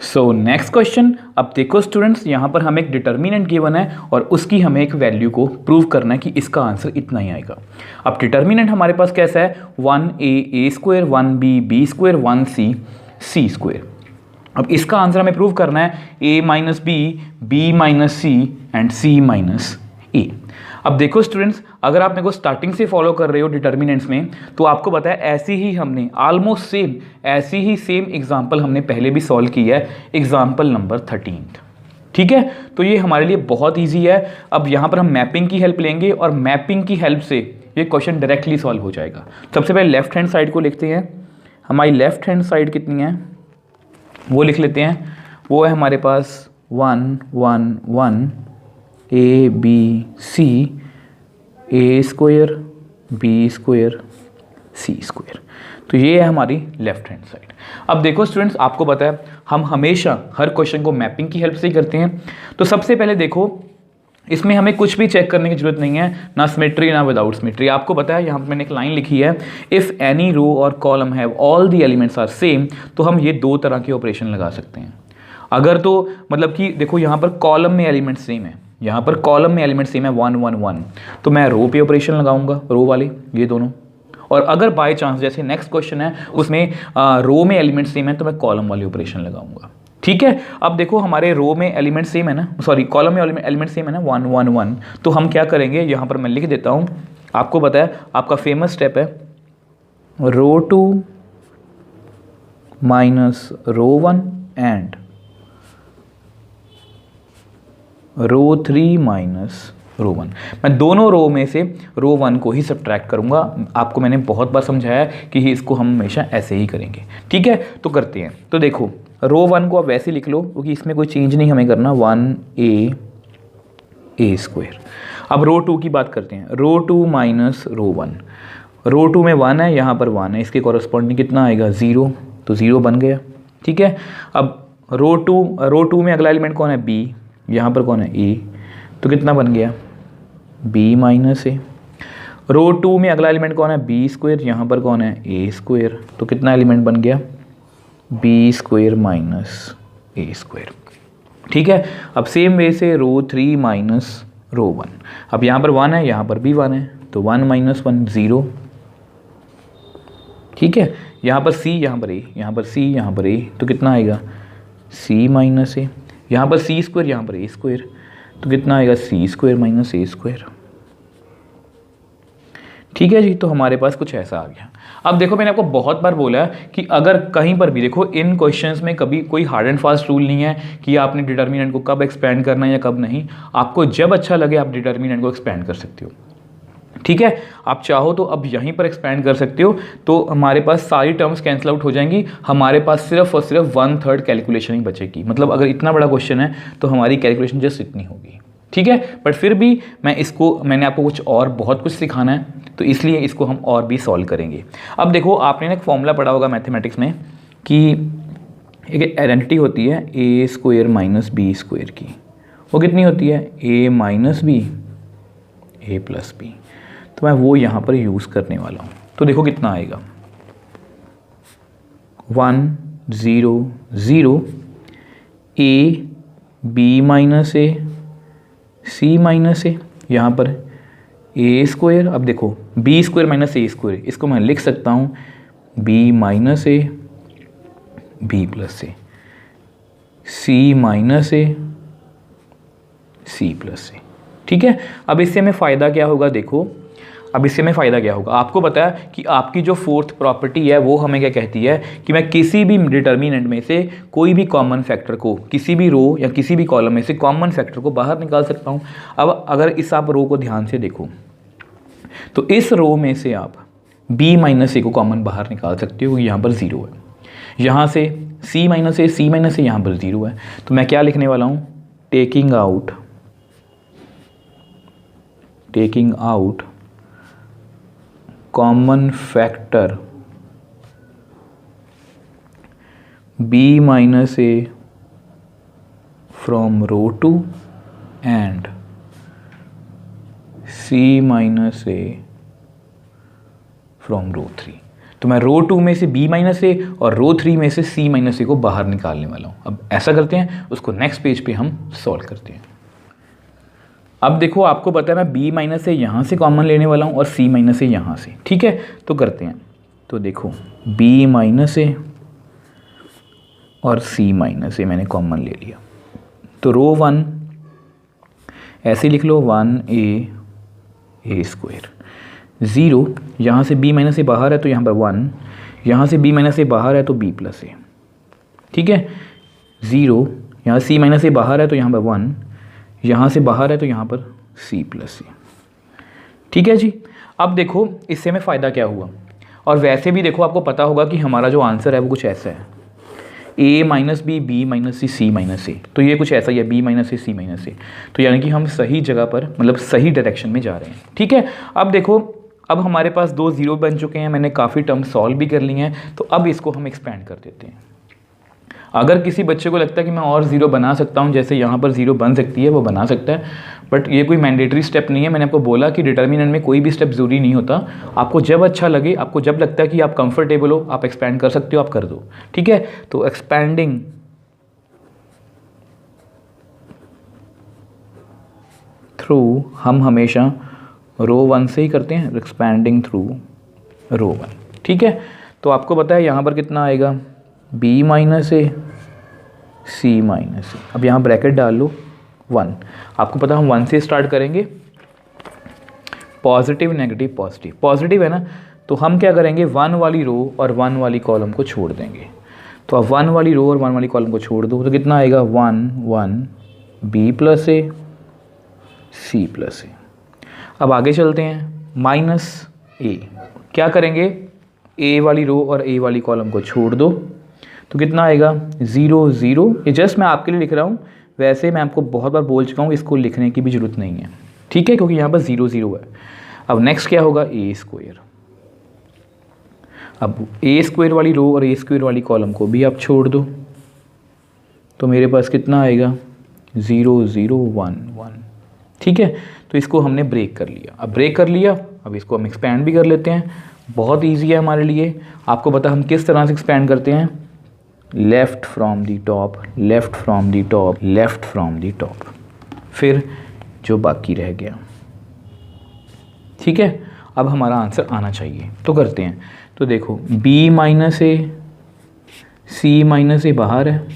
So next question. अब देखो students, यहाँ पर हमें एक डिटर्मिनेंट गिवन है और उसकी हमें एक वैल्यू को प्रूव करना है कि इसका आंसर इतना ही आएगा। अब डिटर्मिनेंट हमारे पास कैसा है, 1a square, 1b b square, 1c c square. अब इसका आंसर हमें प्रूव करना है a minus B minus c and c minus a. अब देखो स्टूडेंट्स, अगर आप मेरे को स्टार्टिंग से फॉलो कर रहे हो डिटर्मिनेंट्स में, तो आपको पता है ऐसी ही हमने ऑलमोस्ट सेम ऐसी ही सेम एग्जांपल हमने पहले भी सॉल्व की है, एग्जांपल नंबर 13। ठीक है, तो ये हमारे लिए बहुत ईजी है। अब यहाँ पर हम मैपिंग की हेल्प लेंगे और मैपिंग की हेल्प से ये क्वेश्चन डायरेक्टली सॉल्व हो जाएगा। सबसे पहले लेफ्ट हैंड साइड को लिखते हैं। हमारी लेफ्ट हैंड साइड कितनी है वो लिख लेते हैं। वो है हमारे पास 1 1 1 A B C, A square B square C square. तो ये है हमारी लेफ्ट हैंड साइड। अब देखो स्टूडेंट्स, आपको पता है हम हमेशा हर क्वेश्चन को मैपिंग की हेल्प से ही करते हैं। तो सबसे पहले देखो, इसमें हमें कुछ भी चेक करने की जरूरत नहीं है, ना सिमेट्री ना विदाउट सिमेट्री। आपको पता है यहाँ पर मैंने एक लाइन लिखी है, इफ़ एनी रो और column have all the elements are same, तो हम ये दो तरह के ऑपरेशन लगा सकते हैं। अगर तो मतलब कि देखो यहाँ पर कॉलम में एलिमेंट सेम है, यहाँ पर कॉलम में एलिमेंट सेम है 1 1 1, तो मैं रो पे ऑपरेशन लगाऊंगा, रो वाले ये दोनों। और अगर बाय चांस जैसे नेक्स्ट क्वेश्चन है उसमें रो में एलिमेंट सेम है, तो मैं कॉलम वाली ऑपरेशन लगाऊंगा। ठीक है, अब देखो हमारे रो में एलिमेंट सेम है ना, सॉरी कॉलम में एलिमेंट सेम है ना 1 1 1, तो हम क्या करेंगे, यहाँ पर मैं लिख देता हूँ। आपको पता है आपका फेमस स्टेप है row 2 minus row 1 and row 3 minus row 1। मैं दोनों रो में से रो 1 को ही सब्ट्रैक्ट करूंगा। आपको मैंने बहुत बार समझाया कि इसको हम हमेशा ऐसे ही करेंगे। ठीक है, तो करते हैं। तो देखो रो 1 को आप वैसे लिख लो क्योंकि इसमें कोई चेंज नहीं हमें करना, 1a स्क्वायर। अब रो 2 की बात करते हैं, रो 2 माइनस रो 1। रो 2 में 1 है, यहाँ पर 1 है, इसके कॉरस्पॉन्डिंग कितना आएगा 0, तो 0 बन गया। ठीक है, अब रो 2 में अगला एलिमेंट कौन है b, यहाँ पर कौन है a, तो कितना बन गया b माइनस ए। रो 2 में अगला एलिमेंट कौन है b स्क्वायर, यहाँ पर कौन है a स्क्वायर, तो कितना एलिमेंट बन गया b square minus a square. ठीक है, अब सेम वे से रो 3 माइनस रो 1। अब यहाँ पर 1 है, यहाँ पर भी 1 है, तो 1 माइनस 1 0। ठीक है, यहाँ पर c, यहाँ पर a, यहाँ पर c, यहाँ पर a, तो कितना आएगा c माइनस ए। यहाँ पर c स्क्वायर, यहाँ पर a स्क्वायर, तो कितना आएगा c square minus a square. ठीक है जी, तो हमारे पास कुछ ऐसा आ गया। अब देखो मैंने आपको बहुत बार बोला है कि अगर कहीं पर भी देखो इन क्वेश्चंस में कभी कोई हार्ड एंड फास्ट रूल नहीं है कि आपने डिटर्मिनेंट को कब एक्सपेंड करना है या कब नहीं। आपको जब अच्छा लगे आप डिटर्मिनेंट को एक्सपेंड कर सकते हो। ठीक है, आप चाहो तो अब यहीं पर एक्सपेंड कर सकते हो, तो हमारे पास सारी टर्म्स कैंसिल आउट हो जाएंगी। हमारे पास सिर्फ और सिर्फ 1/3 कैलकुलेशन ही बचेगी। मतलब अगर इतना बड़ा क्वेश्चन है तो हमारी कैलकुलेशन जस्ट इतनी होगी। ठीक है, बट फिर भी मैंने आपको कुछ और बहुत कुछ सिखाना है, तो इसलिए इसको हम और भी सॉल्व करेंगे। अब देखो आपने ना एक फॉर्मूला पढ़ा होगा मैथमेटिक्स में कि एक आइडेंटिटी होती है a square minus B square की, वो कितनी होती है a minus B a plus B. तो मैं वो यहाँ पर यूज़ करने वाला हूँ। तो देखो कितना आएगा 1 0 0 a b minus a c minus a, यहाँ पर a स्क्वायर। अब देखो b square minus a square, इसको मैं लिख सकता हूँ b minus a b plus a, c minus a c plus a. ठीक है, अब इससे हमें फ़ायदा क्या होगा, देखो अब इससे हमें फ़ायदा क्या होगा। आपको पता है कि आपकी जो फोर्थ प्रॉपर्टी है वो हमें क्या कहती है कि मैं किसी भी डिटर्मिनेंट में से कोई भी कॉमन फैक्टर को, किसी भी रो या किसी भी कॉलम में से कॉमन फैक्टर को बाहर निकाल सकता हूँ। अब अगर इस आप रो को ध्यान से देखो तो इस रो में से आप b माइनस ए को कॉमन बाहर निकाल सकते हो, यहाँ पर 0 है। यहाँ से c माइनस ए यहाँ पर 0 है। तो मैं क्या लिखने वाला हूँ, taking out common factor b minus a from row 2 and c minus a from row 3। तो मैं रो 2 में से b माइनस ए और रो 3 में से c माइनस ए को बाहर निकालने वाला हूँ। अब ऐसा करते हैं, उसको नेक्स्ट पेज पे हम सॉल्व करते हैं। अब देखो आपको पता है मैं b माइनस ए यहाँ से कॉमन लेने वाला हूँ और c माइनस ए यहाँ से, ठीक है। तो करते हैं, तो देखो b माइनस ए और c माइनस ए मैंने कॉमन ले लिया, तो रो 1 ऐसे लिख लो 1a स्क्वायर, 0 यहाँ से b माइनस ए बाहर है तो यहाँ पर 1, यहाँ से b माइनस ए बाहर है तो b प्लस ए, ठीक है। 0 यहाँ c माइनस ए बाहर है तो यहाँ पर 1, यहाँ से बाहर है तो यहाँ पर c प्लस ए, ठीक है जी। अब देखो इससे हमें फ़ायदा क्या हुआ, और वैसे भी देखो आपको पता होगा कि हमारा जो आंसर है वो कुछ ऐसा है, a minus b b minus c c minus a, तो ये कुछ ऐसा ही है b minus a c minus a, तो यानी कि हम सही जगह पर मतलब सही डायरेक्शन में जा रहे हैं, ठीक है। अब देखो अब हमारे पास 2 0 बन चुके हैं, मैंने काफ़ी टर्म सॉल्व भी कर लिए हैं, तो अब इसको हम एक्सपेंड कर देते हैं। अगर किसी बच्चे को लगता है कि मैं और 0 बना सकता हूं, जैसे यहाँ पर 0 बन सकती है, वो बना सकता है, बट ये कोई मैंडेटरी स्टेप नहीं है। मैंने आपको बोला कि डिटर्मिनेंट में कोई भी स्टेप ज़रूरी नहीं होता, आपको जब अच्छा लगे, आपको जब लगता है कि आप कंफर्टेबल हो, आप एक्सपैंड कर सकते हो, आप कर दो, ठीक है। तो एक्सपैंडिंग थ्रू हम हमेशा रो 1 से ही करते हैं, एक्सपैंडिंग थ्रू रो 1, ठीक है। तो आपको पता है यहाँ पर कितना आएगा, b minus a c minus a, अब यहाँ ब्रैकेट डाल लो 1, आपको पता हम 1 से स्टार्ट करेंगे, पॉजिटिव नेगेटिव पॉजिटिव, पॉजिटिव है ना, तो हम क्या करेंगे 1 वाली रो और 1 वाली कॉलम को छोड़ देंगे। तो अब 1 वाली रो और 1 वाली कॉलम को छोड़ दो, तो कितना आएगा 1 1 b plus a c plus a. अब आगे चलते हैं, माइनस ए, क्या करेंगे a वाली रो और a वाली कॉलम को छोड़ दो, तो कितना आएगा 0 0, ये जस्ट मैं आपके लिए लिख रहा हूँ, वैसे मैं आपको बहुत बार बोल चुका हूँ, इसको लिखने की भी ज़रूरत नहीं है, ठीक है, क्योंकि यहाँ पर 0 0 है। अब नेक्स्ट क्या होगा a स्क्वायर, अब a स्क्वायर वाली रो और a स्क्वायर वाली कॉलम को भी आप छोड़ दो, तो मेरे पास कितना आएगा 0 0 1 1, ठीक है। तो इसको हमने ब्रेक कर लिया, अब ब्रेक कर लिया, अब इसको हम एक्सपैंड भी कर लेते हैं, बहुत ईजी है हमारे लिए। आपको पता हम किस तरह से एक्सपैंड करते हैं, left from the top, left from the top, left from the top, फिर जो बाकी रह गया, ठीक है। अब हमारा आंसर आना चाहिए, तो करते हैं, तो देखो b minus a c minus ए बाहर है,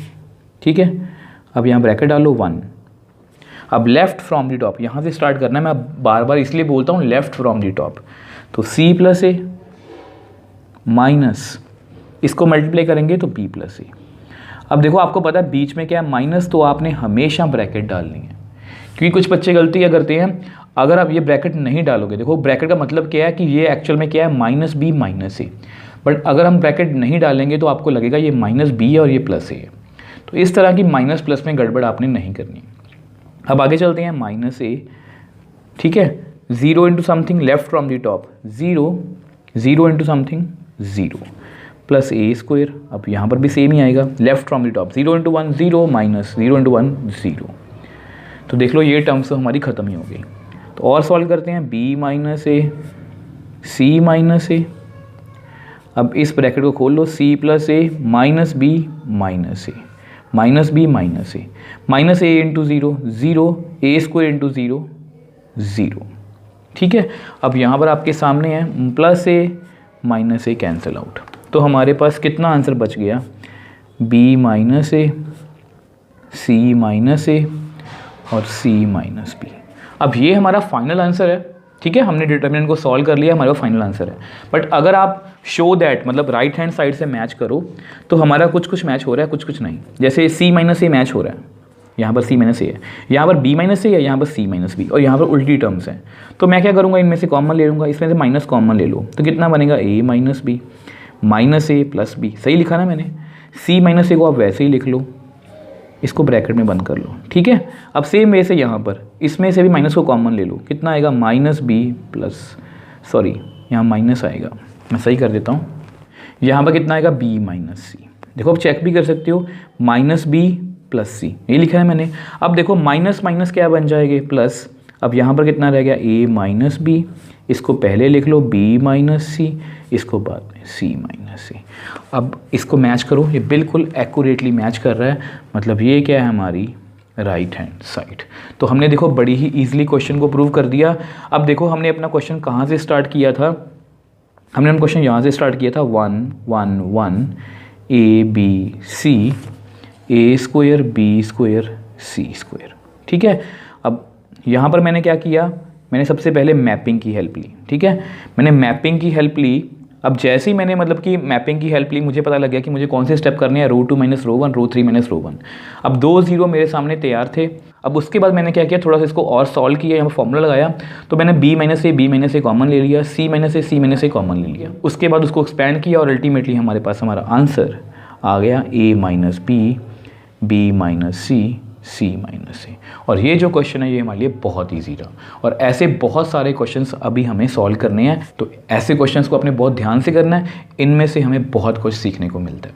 ठीक है। अब यहाँ ब्रैकेट डालो 1, अब लेफ़्ट फ्रॉम दी टॉप यहाँ से स्टार्ट करना है, मैं बार बार इसलिए बोलता हूँ लेफ़्ट फ्रॉम दी टॉप, तो c प्लस ए माइनस इसको मल्टीप्लाई करेंगे तो b प्लस ए। अब देखो आपको पता है बीच में क्या है माइनस, तो आपने हमेशा ब्रैकेट डालनी है, क्योंकि कुछ बच्चे गलती क्या करते हैं, अगर आप ये ब्रैकेट नहीं डालोगे, देखो ब्रैकेट का मतलब क्या है कि ये एक्चुअल में क्या है minus B minus A, but अगर हम ब्रैकेट नहीं डालेंगे तो आपको लगेगा ये माइनस बी है और ये प्लस ए है, तो इस तरह की माइनस प्लस में गड़बड़ आपने नहीं करनी। अब आगे चलते हैं, माइनस ए, ठीक है, 0 into something left from the top 0 0 into something 0 plus A square, अब यहाँ पर भी सेम ही आएगा, left from the top 0 into 1 0 minus 0 into 1 0, तो देख लो ये टर्म्स तो हमारी ख़त्म ही हो गई। तो और सॉल्व करते हैं, b minus a c minus a, अब इस ब्रैकेट को खोल लो, c plus A minus B minus A, minus B minus A, minus a into 0 0 A square into 0 0, ठीक है। अब यहाँ पर आपके सामने है प्लस ए माइनस ए कैंसिल आउट, तो हमारे पास कितना आंसर बच गया, b minus a c minus a और c माइनस बी। अब ये हमारा फाइनल आंसर है, ठीक है, हमने डिटर्मिनेंट को सॉल्व कर लिया, हमारा फाइनल आंसर है। बट अगर आप शो दैट मतलब राइट हैंड साइड से मैच करो तो हमारा कुछ कुछ मैच हो रहा है, कुछ कुछ नहीं। जैसे c माइनस ए मैच हो रहा है, यहाँ पर c माइनस ए है, यहाँ पर b माइनस ए है, यहाँ पर c माइनस बी, और यहाँ पर उल्टी टर्म्स हैं। तो मैं क्या करूँगा, इनमें से कॉमन ले लूँगा, इसमें से माइनस कॉमन ले लो, तो कितना बनेगा a minus B minus A plus B, सही लिखा ना मैंने। c माइनस ए को आप वैसे ही लिख लो, इसको ब्रैकेट में बंद कर लो, ठीक है। अब सेम वे से यहाँ पर इसमें से भी माइनस को कॉमन ले लो, कितना आएगा माइनस बी प्लस, सॉरी यहाँ माइनस आएगा, मैं सही कर देता हूँ, यहाँ पर कितना आएगा b माइनस सी। देखो आप चेक भी कर सकते हो, माइनस बी प्लस सी, ये लिखा है मैंने। अब देखो माइनस माइनस क्या बन जाएगा प्लस, अब यहाँ पर कितना रह गया a माइनस बी, इसको पहले लिख लो b माइनस सी, इसको बाद में c माइनस सी। अब इसको मैच करो, ये बिल्कुल एक्यूरेटली मैच कर रहा है, मतलब ये क्या है हमारी राइट हैंड साइड। तो हमने देखो बड़ी ही ईजिली क्वेश्चन को प्रूव कर दिया। अब देखो हमने अपना क्वेश्चन कहाँ से स्टार्ट किया था, हमने अपना क्वेश्चन यहाँ से स्टार्ट किया था 1 1 1 a b c a square b square c square, ठीक है। अब यहाँ पर मैंने क्या किया, मैंने सबसे पहले मैपिंग की हेल्प ली, ठीक है। मैंने मैपिंग की हेल्प ली। अब जैसे ही मैंने मतलब कि मैपिंग की हेल्प ली, मुझे पता लग गया कि मुझे कौन से स्टेप करने हैं, रो 2 माइनस रो 1, रो 3 माइनस रो 1। अब 2 0 मेरे सामने तैयार थे। अब उसके बाद मैंने क्या किया, थोड़ा सा इसको और सॉल्व किया, यहाँ पर फॉर्मूला लगाया, तो मैंने b माइनस ए कॉमन ले लिया, c माइनस ए कॉमन ले लिया। उसके बाद उसको एक्सपैंड किया और अल्टीमेटली हमारे पास हमारा आंसर आ गया a minus b, b minus c, c minus a. और ये जो क्वेश्चन है ये हमारे लिए बहुत इजी रहा। और ऐसे बहुत सारे क्वेश्चंस अभी हमें सॉल्व करने हैं, तो ऐसे क्वेश्चंस को अपने बहुत ध्यान से करना है, इनमें से हमें बहुत कुछ सीखने को मिलता है।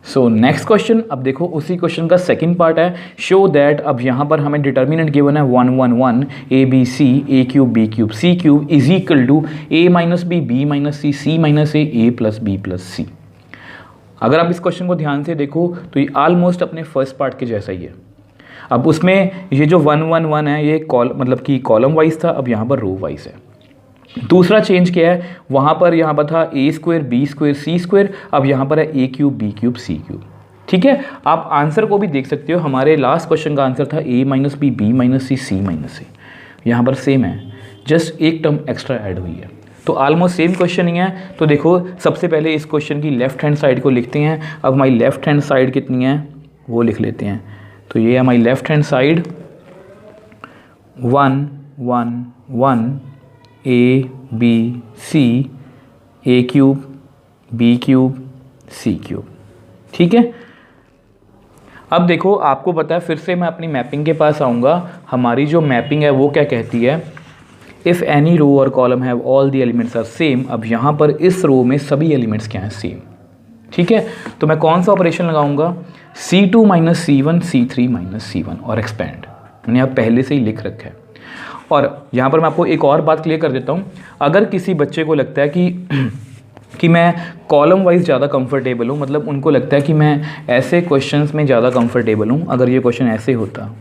सो नेक्स्ट क्वेश्चन, अब देखो उसी क्वेश्चन का सेकंड पार्ट है, शो दैट। अब यहाँ पर हमें डिटर्मिनेंट गिवन है 1 1 1 a b c a cube b cube c cube is equal to a minus b, b minus c, c minus A plus b plus c. अगर आप इस question को ध्यान से देखो तो ये ऑलमोस्ट अपने फर्स्ट पार्ट के जैसा ही है। अब उसमें ये जो 1 1 1 है ये मतलब कि कॉलम वाइज था, अब यहाँ पर रो वाइज है। दूसरा चेंज क्या है, वहाँ पर यहाँ पर था a square b square c square, अब यहाँ पर है a cube b cube c cube, ठीक है। आप आंसर को भी देख सकते हो, हमारे लास्ट क्वेश्चन का आंसर था a minus b, b minus c, c minus a. यहाँ पर सेम है, जस्ट एक टर्म एक्स्ट्रा ऐड हुई है, तो ऑलमोस्ट सेम क्वेश्चन ही है। तो देखो सबसे पहले इस क्वेश्चन की लेफ्ट हैंड साइड को लिखते हैं। अब हमारी लेफ्ट हैंड साइड कितनी है वो लिख लेते हैं। तो ये हमारी left hand side 1 1 1 a b c a cube b cube c cube, ठीक है। अब देखो आपको पता है, फिर से मैं अपनी मैपिंग के पास आऊँगा। हमारी जो मैपिंग है वो क्या कहती है, इफ़ एनी रो और column have all the elements are same. अब यहाँ पर इस रो में सभी एलिमेंट्स क्या हैं, सेम, ठीक है। तो मैं कौन सा ऑपरेशन लगाऊंगा, C2 minus C1 C3 minus C1 और एक्सपेंड, मैंने आप पहले से ही लिख रखा है। और यहाँ पर मैं आपको एक और बात क्लियर कर देता हूँ, अगर किसी बच्चे को लगता है कि मैं कॉलम वाइज ज़्यादा कंफर्टेबल हूँ, मतलब उनको लगता है कि मैं ऐसे क्वेश्चंस में ज़्यादा कंफर्टेबल हूँ, अगर ये क्वेश्चन ऐसे होता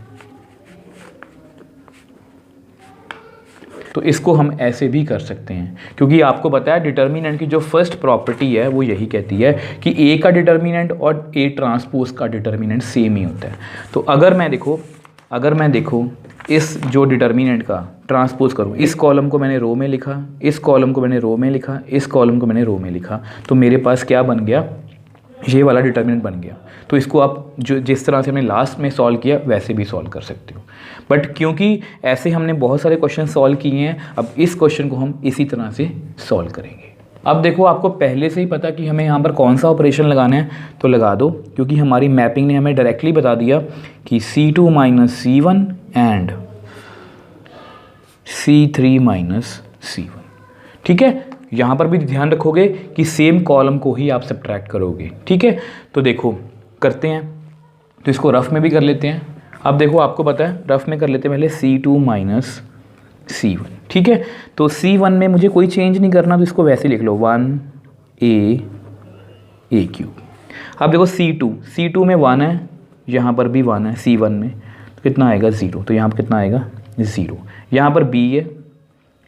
तो इसको हम ऐसे भी कर सकते हैं, क्योंकि आपको पता है डिटर्मिनेंट की जो फर्स्ट प्रॉपर्टी है वो यही कहती है कि ए का डिटर्मिनेंट और ए ट्रांसपोज का डिटर्मिनेंट सेम ही होता है। तो अगर मैं देखो इस जो डिटर्मिनेंट का ट्रांसपोज करूँ, इस कॉलम को मैंने रो में लिखा, इस कॉलम को मैंने रो में लिखा, इस कॉलम को मैंने रो में लिखा, तो मेरे पास क्या बन गया, ये वाला डिटर्मिनेंट बन गया। तो इसको आप जो जिस तरह से हमने लास्ट में सॉल्व किया वैसे भी सॉल्व कर सकते हो। बट क्योंकि ऐसे हमने बहुत सारे क्वेश्चन सॉल्व किए हैं, अब इस क्वेश्चन को हम इसी तरह से सॉल्व करेंगे। अब देखो आपको पहले से ही पता कि हमें यहाँ पर कौन सा ऑपरेशन लगाना है, तो लगा दो, क्योंकि हमारी मैपिंग ने हमें डायरेक्टली बता दिया कि C2 minus C1 and C3 minus C1, ठीक है। यहाँ पर भी ध्यान रखोगे कि सेम कॉलम को ही आप सब्ट्रैक्ट करोगे, ठीक है। तो देखो करते हैं, तो इसको रफ में भी कर लेते हैं। अब देखो आपको पता है रफ में कर लेते हैं पहले C2 माइनस C1, ठीक है। तो C1 में मुझे कोई चेंज नहीं करना, तो इसको वैसे लिख लो 1 a क्यूब। अब देखो C2 में 1 है, यहाँ पर भी 1 है C1 में, तो कितना आएगा 0, तो यहाँ पर कितना आएगा 0। यहाँ पर b है,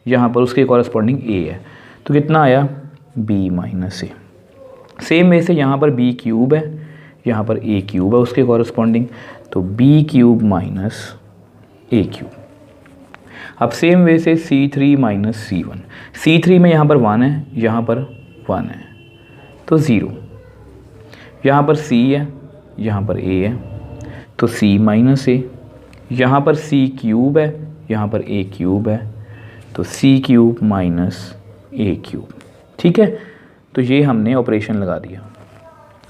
यहाँ पर उसके कॉरस्पॉन्डिंग a है, तो कितना आया b माइनस ए। सेम वे से यहाँ पर b क्यूब है, यहाँ पर a क्यूब है उसके कॉरस्पॉन्डिंग, तो b cube minus a cube. अब सेम वे से C3 माइनस C1, C3 में यहाँ पर 1 है, यहाँ पर 1 है, तो 0। यहाँ पर C है, यहाँ पर a है, तो C माइनस a। यहाँ पर C क्यूब है, यहाँ पर a क्यूब है, तो C cube minus a cube, ठीक है। तो ये हमने ऑपरेशन लगा दिया।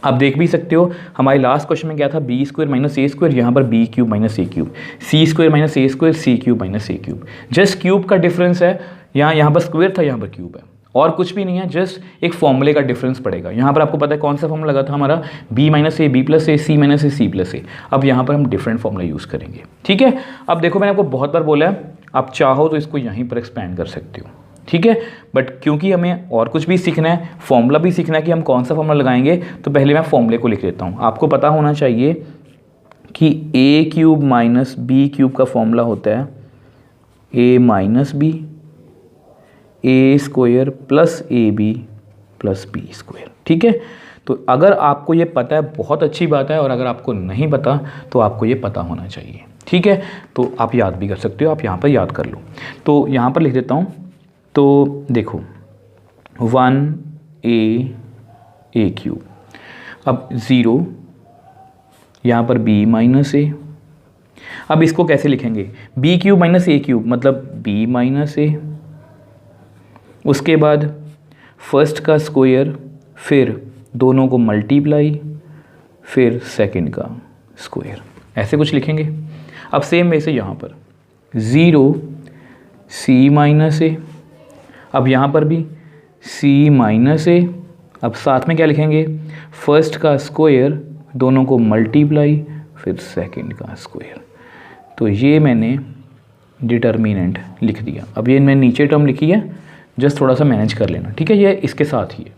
आप देख भी सकते हो हमारे लास्ट क्वेश्चन में क्या था, b square minus A square, यहाँ पर b cube minus A cube, c square minus A square, c cube minus A cube. Just cube का डिफरेंस है, यहाँ पर स्क्वायर था, यहाँ पर क्यूब है। और कुछ भी नहीं है, जस्ट एक फॉर्मूले का डिफरेंस पड़ेगा। यहाँ पर आपको पता है कौन सा फॉर्मूला लगा था हमारा, b minus A B plus A c minus a C plus a. अब यहाँ पर हम डिफरेंट फॉर्मूला यूज़ करेंगे, ठीक है। अब देखो मैंने आपको बहुत बार बोला है, आप चाहो तो इसको यहीं पर एक्सपेंड कर सकते हो, ठीक है। बट क्योंकि हमें और कुछ भी सीखना है, फॉर्मूला भी सीखना है कि हम कौन सा फॉर्मूला लगाएंगे, तो पहले मैं फॉर्मूले को लिख देता हूँ। आपको पता होना चाहिए कि a cube minus b cube का फॉर्मूला होता है a minus b a square plus A B plus b square, ठीक है। तो अगर आपको ये पता है बहुत अच्छी बात है, और अगर आपको नहीं पता तो आपको ये पता होना चाहिए, ठीक है। तो आप याद भी कर सकते हो, आप यहाँ पर याद कर लो। तो यहाँ पर लिख देता हूँ। तो देखो 1a क्यूब, अब 0 यहाँ पर b माइनस ए। अब इसको कैसे लिखेंगे, b cube minus A cube मतलब b माइनस ए, उसके बाद फर्स्ट का स्क्वायर, फिर दोनों को मल्टीप्लाई, फिर सेकंड का स्क्वायर, ऐसे कुछ लिखेंगे। अब सेम वे से यहाँ पर 0 c माइनस ए, अब यहाँ पर भी c माइनस ए। अब साथ में क्या लिखेंगे, फर्स्ट का स्क्वायर, दोनों को मल्टीप्लाई, फिर सेकंड का स्क्वायर। तो ये मैंने डिटर्मिनेंट लिख दिया। अब ये मैंने नीचे टर्म लिखी है, जस्ट थोड़ा सा मैनेज कर लेना, ठीक है। ये इसके साथ ही है।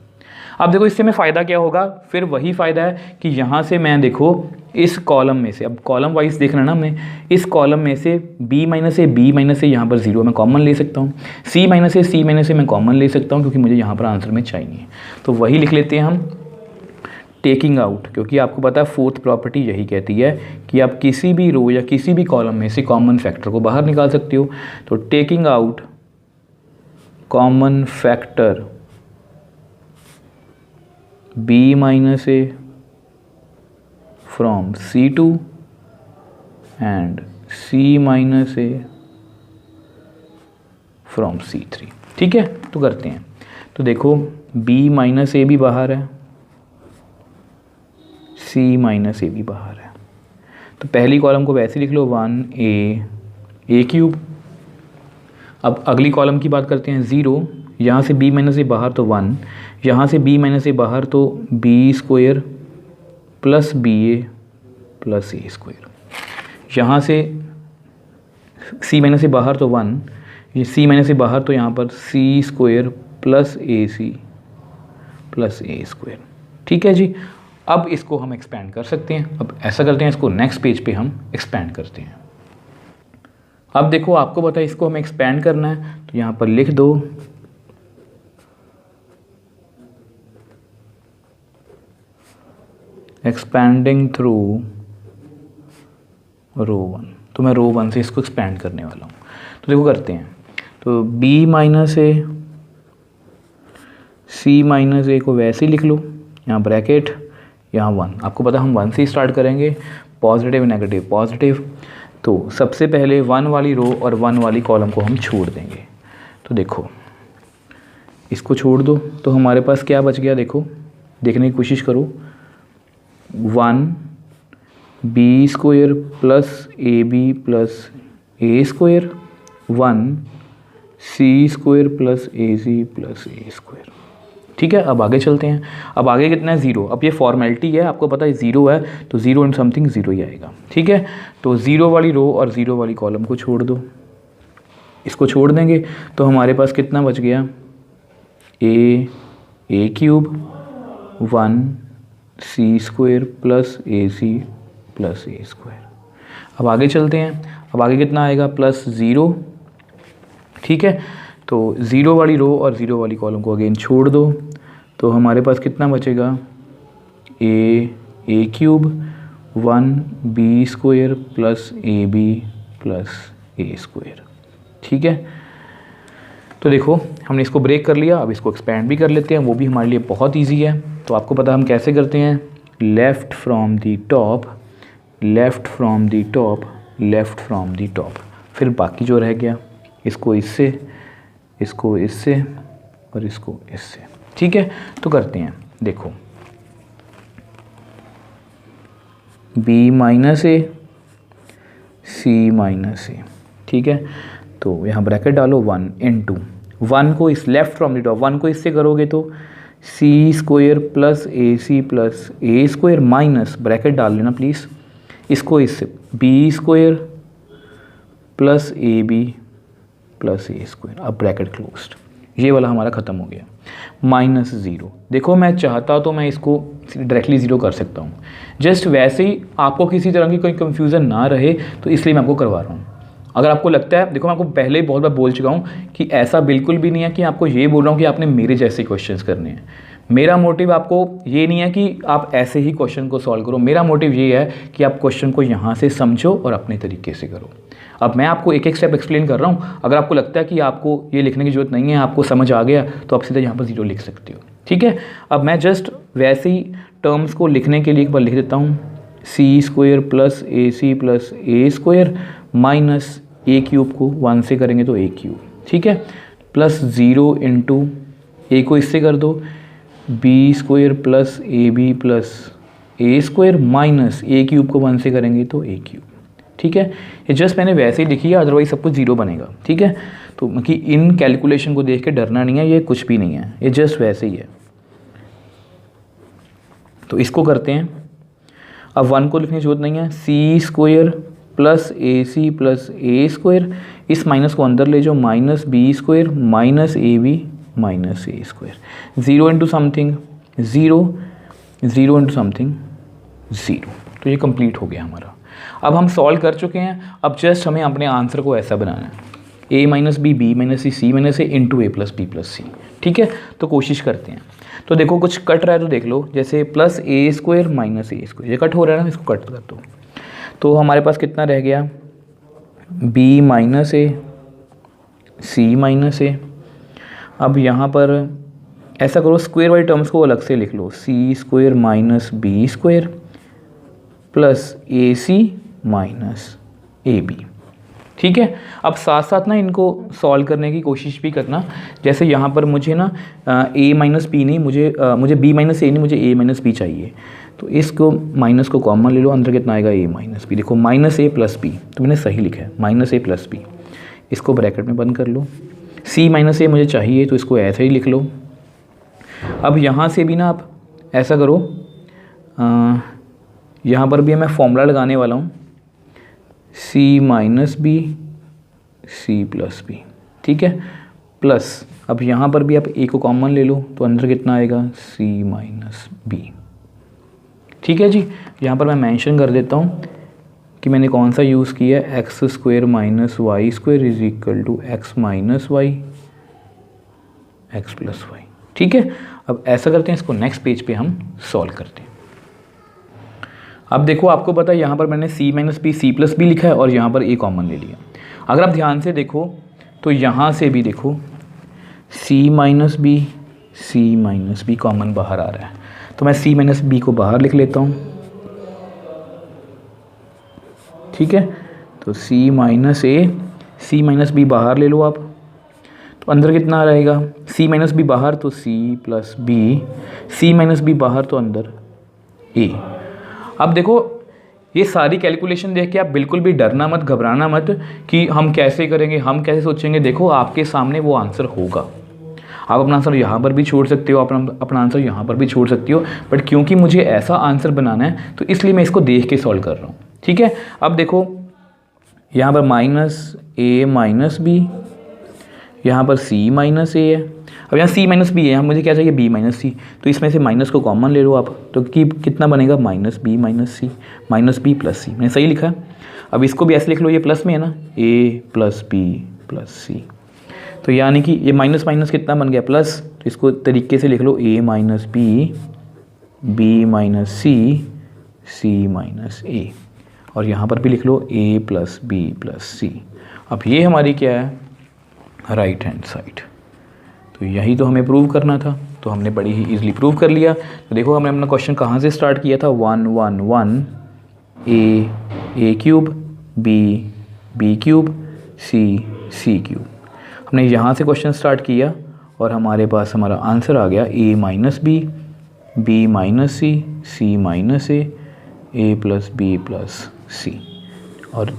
अब देखो इससे में फ़ायदा क्या होगा, फिर वही फ़ायदा है कि यहाँ से मैं देखो इस कॉलम में से, अब कॉलम वाइज देखना ना हमने, इस कॉलम में से b माइनस ए यहाँ पर 0 मैं कॉमन ले सकता हूँ, c माइनस ए मैं कॉमन ले सकता हूँ, क्योंकि मुझे यहाँ पर आंसर में चाहिए। तो वही लिख लेते हैं हम, टेकिंग आउट, क्योंकि आपको पता है फोर्थ प्रॉपर्टी यही कहती है कि आप किसी भी रो या किसी भी कॉलम में से कॉमन फैक्टर को बाहर निकाल सकते हो। तो taking out common factor b minus a from C2 and c minus a from C3, ठीक है। तो करते हैं। तो देखो b माइनस ए भी बाहर है, c माइनस ए भी बाहर है। तो पहली कॉलम को वैसे लिख लो 1a क्यूब। अब अगली कॉलम की बात करते हैं, 0 यहाँ से b माइनस ए बाहर तो 1, यहाँ से b माइनस ए बाहर तो b स्क्वायर प्लस बी ए प्लस ए स्क्वायर। यहाँ से c माइनस ए बाहर तो 1, ये c माइनस ए बाहर तो यहाँ पर c स्क्वायर प्लस ए सी प्लस ए स्क्वायर, ठीक है जी। अब इसको हम एक्सपेंड कर सकते हैं। अब ऐसा करते हैं, इसको नेक्स्ट पेज पे हम एक्सपेंड करते हैं। अब देखो आपको पता है इसको हमें एक्सपेंड करना है, तो यहाँ पर लिख दो एक्सपेंडिंग थ्रू रो 1। तो मैं रो 1 से इसको एक्सपेंड करने वाला हूँ। तो देखो करते हैं। तो b minus a, c minus ए को वैसे ही लिख लो, यहाँ ब्रैकेट, यहाँ 1। आपको पता हम 1 से स्टार्ट करेंगे, पॉजिटिव नेगेटिव पॉजिटिव। तो सबसे पहले 1 वाली रो और 1 वाली कॉलम को हम छोड़ देंगे। तो देखो इसको छोड़ दो, तो हमारे पास क्या बच गया, देखो देखने की कोशिश करो, 1 b square plus A B plus A square, 1 c square plus A C plus A square, ठीक है। अब आगे चलते हैं। अब आगे कितना है, 0। अब ये फॉर्मेलिटी है, आपको पता है 0 है तो 0 एंड समथिंग 0 ही आएगा, ठीक है। तो 0 वाली रो और 0 वाली कॉलम को छोड़ दो, इसको छोड़ देंगे तो हमारे पास कितना बच गया, ए क्यूब 1 c स्क्वायर प्लस ए सी प्लस ए स्क्वायर। अब आगे चलते हैं। अब आगे कितना आएगा, प्लस 0, ठीक है। तो 0 वाली रो और 0 वाली कॉलम को अगेन छोड़ दो, तो हमारे पास कितना बचेगा, a cube 1 b square plus A B plus A square, ठीक है। तो देखो हमने इसको ब्रेक कर लिया। अब इसको एक्सपेंड भी कर लेते हैं, वो भी हमारे लिए बहुत ईजी है। तो आपको पता हम कैसे करते हैं, left from the top, left from the top, left from the top, फिर बाकी जो रह गया इसको इससे, इसको इससे और इसको इससे, ठीक है। तो करते हैं, देखो b minus a, c minus ए, ठीक है। तो यहाँ ब्रैकेट डालो 1 इंटू वन को इस left from the top, one को इससे करोगे तो सी स्क्वायर प्लस ए सी प्लस ए स्क्वायर माइनस, ब्रैकेट डाल लेना प्लीज़, इसको इससे B square plus A B plus A square, अब ब्रैकेट क्लोज्ड, ये वाला हमारा ख़त्म हो गया, माइनस ज़ीरो। देखो मैं चाहता तो मैं इसको डायरेक्टली ज़ीरो कर सकता हूँ, जस्ट वैसे ही आपको किसी तरह की कोई कन्फ्यूज़न ना रहे तो इसलिए मैं आपको करवा रहा हूँ। अगर आपको लगता है, देखो मैं आपको पहले ही बहुत बार बोल चुका हूँ कि ऐसा बिल्कुल भी नहीं है कि आपको ये बोल रहा हूँ कि आपने मेरे जैसे क्वेश्चंस करने हैं। मेरा मोटिव आपको ये नहीं है कि आप ऐसे ही क्वेश्चन को सॉल्व करो, मेरा मोटिव ये है कि आप क्वेश्चन को यहाँ से समझो और अपने तरीके से करो। अब मैं आपको एक एक स्टेप एक्सप्लेन कर रहा हूँ, अगर आपको लगता है कि आपको ये लिखने की ज़रूरत नहीं है, आपको समझ आ गया, तो आप सीधा यहाँ पर ज़ीरो लिख सकते हो, ठीक है। अब मैं जस्ट वैसे ही टर्म्स को लिखने के लिए एक बार लिख देता हूँ, सी square plus A C plus A square minus A cube को 1 से करेंगे तो ए क्यूब, ठीक है, प्लस 0 इंटू ए को इससे कर दो, B square plus A B plus A square minus A cube को 1 से करेंगे तो ए क्यूब, ठीक है। ये जस्ट मैंने वैसे ही लिखी है, अदरवाइज सब कुछ ज़ीरो बनेगा, ठीक है। तो कि इन कैलकुलेशन को देख के डरना नहीं है, ये कुछ भी नहीं है, ये जस्ट वैसे ही है। तो इसको करते हैं, अब 1 को लिखने की जरूरत नहीं है, सी स्क्वायर प्लस ए सी प्लस ए स्क्वायर, इस माइनस को अंदर ले जाओ, minus B square minus A B minus A square, 0 into something 0, 0 into something 0। तो ये कंप्लीट हो गया हमारा। अब हम सॉल्व कर चुके हैं, अब जस्ट हमें अपने आंसर को ऐसा बनाना है, a minus B minus c minus a into a plus b plus c, ठीक है। तो कोशिश करते हैं। तो देखो कुछ कट रहा है तो देख लो, जैसे plus A square minus A square, ये कट हो रहा है ना, इसको कट कर दो। तो हमारे पास कितना रह गया, b minus a c minus a. अब यहाँ पर ऐसा करो, स्क्वायर वाली टर्म्स को अलग से लिख लो, c square minus B square plus ए सी माइनस ए बी, ठीक है। अब साथ साथ ना इनको सॉल्व करने की कोशिश भी करना, जैसे यहाँ पर मुझे ना a माइनस बी नहीं, मुझे b माइनस ए नहीं, मुझे a माइनस बी चाहिए। तो इसको माइनस को कॉमन ले लो, अंदर कितना आएगा a माइनस बी। देखो माइनस ए प्लस बी, तो मैंने सही लिखा है, माइनस ए प्लस बी, इसको ब्रैकेट में बंद कर लो। c माइनस ए मुझे चाहिए तो इसको ऐसे ही लिख लो। अब यहाँ से भी ना आप ऐसा करो, यहाँ पर भी मैं फॉर्मूला लगाने वाला हूँ, c minus B C plus B, ठीक है, प्लस अब यहाँ पर भी आप a को कॉमन ले लो, तो अंदर कितना आएगा c माइनस बी, ठीक है जी। यहाँ पर मैं मेंशन कर देता हूँ कि मैंने कौन सा यूज़ किया है, X square minus Y square is equal to X minus Y X plus Y, ठीक है। अब ऐसा करते हैं, इसको नेक्स्ट पेज पे हम सॉल्व करते हैं। अब देखो आपको पता है यहाँ पर मैंने c minus B C plus B लिखा है और यहाँ पर a कॉमन ले लिया। अगर आप ध्यान से देखो तो यहाँ से भी देखो c minus B C minus B common बाहर आ रहा है, तो मैं c माइनस बी को बाहर लिख लेता हूँ, ठीक है। तो c minus a c minus B बाहर ले लो आप, तो अंदर कितना रहेगा, c माइनस बी बाहर तो c plus B, C minus B बाहर तो अंदर a। अब देखो ये सारी कैलकुलेशन देख के आप बिल्कुल भी डरना मत, घबराना मत कि हम कैसे करेंगे, हम कैसे सोचेंगे। देखो आपके सामने वो आंसर होगा, आप अपना आंसर यहाँ पर भी छोड़ सकते हो, अपना आंसर यहाँ पर भी छोड़ सकती हो, बट क्योंकि मुझे ऐसा आंसर बनाना है तो इसलिए मैं इसको देख के सॉल्व कर रहा हूँ, ठीक है। अब देखो यहाँ पर माइनस ए माइनस बी, यहाँ पर c माइनस ए है, अब यहाँ c माइनस बी है, यहाँ मुझे क्या चाहिए b माइनस सी, तो इसमें से माइनस को कॉमन ले लो आप, तो कितना बनेगा minus B minus c minus B plus सी, मैंने सही लिखा है। अब इसको भी ऐसे लिख लो, ये प्लस में है ना, a प्लस बी प्लस सी, तो यानी कि ये माइनस माइनस कितना बन गया प्लस, तो इसको तरीके से लिख लो a minus B minus c minus a, और यहाँ पर भी लिख लो a plus b plus c. अब ये हमारी क्या है, राइट हैंड साइड। तो यही तो हमें प्रूव करना था, तो हमने बड़ी ही इजीली प्रूव कर लिया। तो देखो हमने अपना क्वेश्चन कहाँ से स्टार्ट किया था, 1 1 1 ए cube B cube C cube. हमने यहाँ से क्वेश्चन स्टार्ट किया और हमारे पास हमारा आंसर आ गया a minus B minus c minus A plus b plus c. और